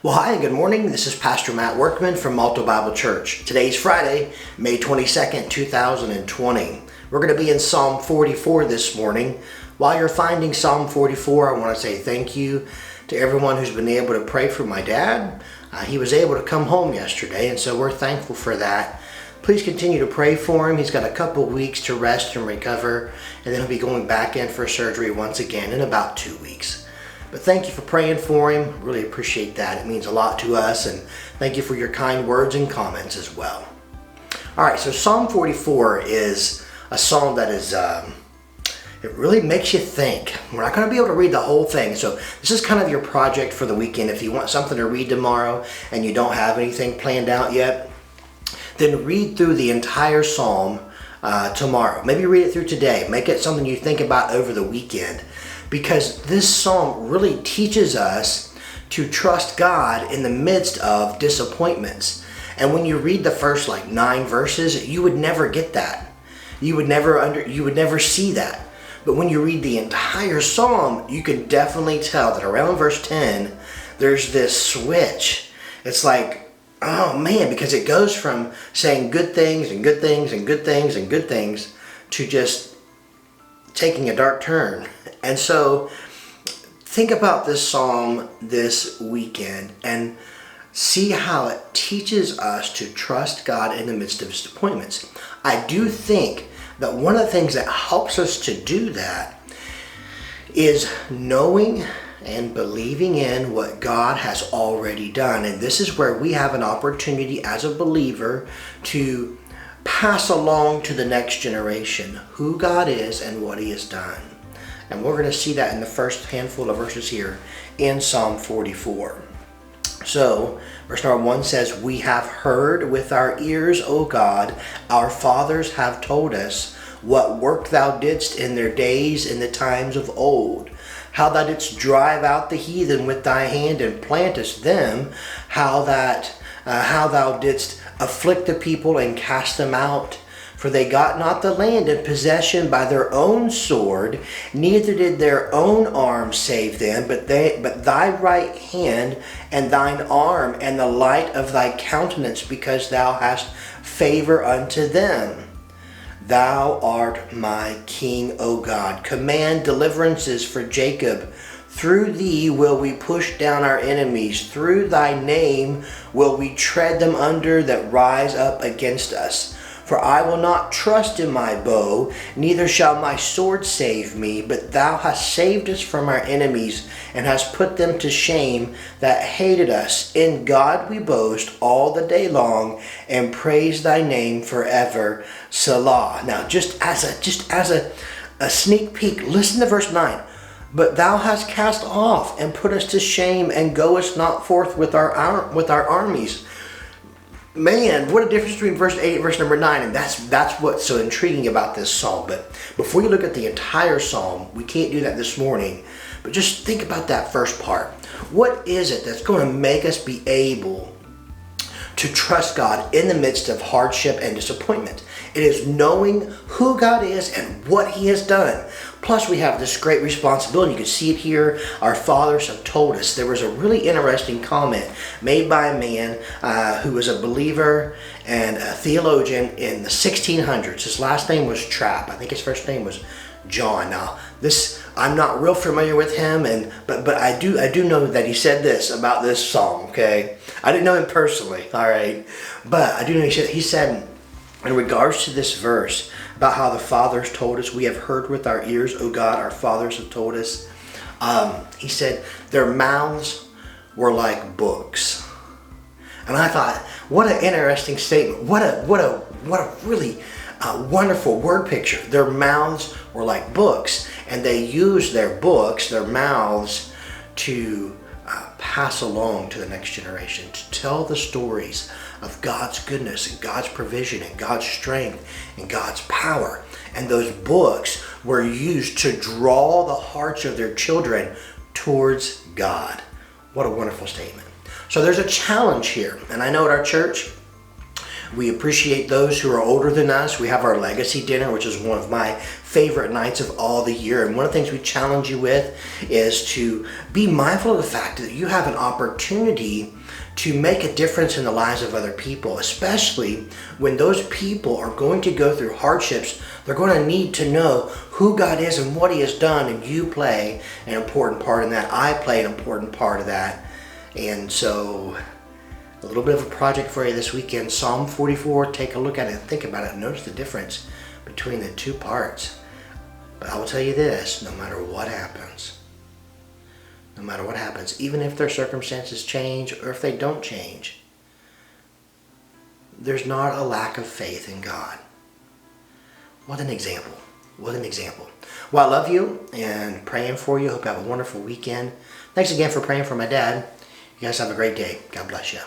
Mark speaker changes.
Speaker 1: Well, hi and good morning. This is Pastor Matt Workman from Malta Bible Church. Today's Friday, May 22nd, 2020. We're going to be in Psalm 44 this morning. While you're finding Psalm 44, I want to say thank you to everyone who's been able to pray for my dad. He was able to come home yesterday, and so we're thankful for that. Please continue to pray for him. He's got a couple weeks to rest and recover, and then he'll be going back in for surgery once again in about 2 weeks. But thank you for praying for him. Really appreciate that. It means a lot to us, and thank you for your kind words and comments as well. All right, so Psalm 44 is a psalm that is, it really makes you think. We're not going to be able to read the whole thing, so this is kind of your project for the weekend. If you want something to read tomorrow and you don't have anything planned out yet, then read through the entire psalm tomorrow. Maybe read it through today. Make it something you think about over the weekend. Because this psalm really teaches us to trust God in the midst of disappointments. And when you read the first 9 verses, you would never get that. You would never see that. But when you read the entire psalm, you can definitely tell that around verse 10, there's this switch. It's like, oh man, because it goes from saying good things and good things and good things and good things to just taking a dark turn. And so think about this psalm this weekend and see how it teaches us to trust God in the midst of disappointments. I do think that one of the things that helps us to do that is knowing and believing in what God has already done. And this is where we have an opportunity as a believer to pass along to the next generation who God is and what He has done. And we're going to see that in the first handful of verses here in Psalm 44. So, verse number 1 says, "We have heard with our ears, O God, our fathers have told us what work thou didst in their days in the times of old. How thou didst drive out the heathen with thy hand and plantest them, how thou didst afflict the people and cast them out. For they got not the land in possession by their own sword, neither did their own arm save them, but thy right hand and thine arm and the light of thy countenance, because thou hast favor unto them. Thou art my King, O God. Command deliverances for Jacob. Through thee will we push down our enemies. Through thy name will we tread them under that rise up against us. For I will not trust in my bow, neither shall my sword save me, but thou hast saved us from our enemies, and hast put them to shame that hated us. In God we boast all the day long, and praise thy name forever. Selah." Now, just as a sneak peek, listen to verse 9. "But thou hast cast off and put us to shame, and goest not forth with our armies." Man, what a difference between verse 8 and verse number 9. And that's what's so intriguing about this psalm. But before you look at the entire psalm, we can't do that this morning, but just think about that first part. What is it that's going to make us be able to trust God in the midst of hardship and disappointment? It is knowing who God is and what He has done. Plus, we have this great responsibility. You can see it here. Our fathers have told us. There was a really interesting comment made by a man who was a believer and a theologian in the 1600s. His last name was Trapp. I think his first name was John. Now, I'm not real familiar with him, but I do know that he said this about this psalm. Okay, I didn't know him personally. All right, but I do know he said in regards to this verse about how the fathers told us, we have heard with our ears, O God, our fathers have told us. He said their mouths were like books, and I thought, what an interesting statement. What a really wonderful word picture. Their mouths were like books, and they used their books, their mouths, to pass along to the next generation, to tell the stories of God's goodness and God's provision and God's strength and God's power. And those books were used to draw the hearts of their children towards God. What a wonderful statement. So there's a challenge here. And I know at our church, We appreciate those who are older than us. We have our legacy dinner, which is one of my favorite nights of all the year. And one of the things we challenge you with is to be mindful of the fact that you have an opportunity to make a difference in the lives of other people, especially when those people are going to go through hardships. They're going to need to know who God is and what He has done, and you play an important part in that. I play an important part of that. And so, a little bit of a project for you this weekend. Psalm 44, take a look at it and think about it. Notice the difference between the two parts. But I will tell you this, no matter what happens, even if their circumstances change or if they don't change, there's not a lack of faith in God. What an example. What an example. Well, I love you and praying for you. Hope you have a wonderful weekend. Thanks again for praying for my dad. You guys have a great day. God bless you.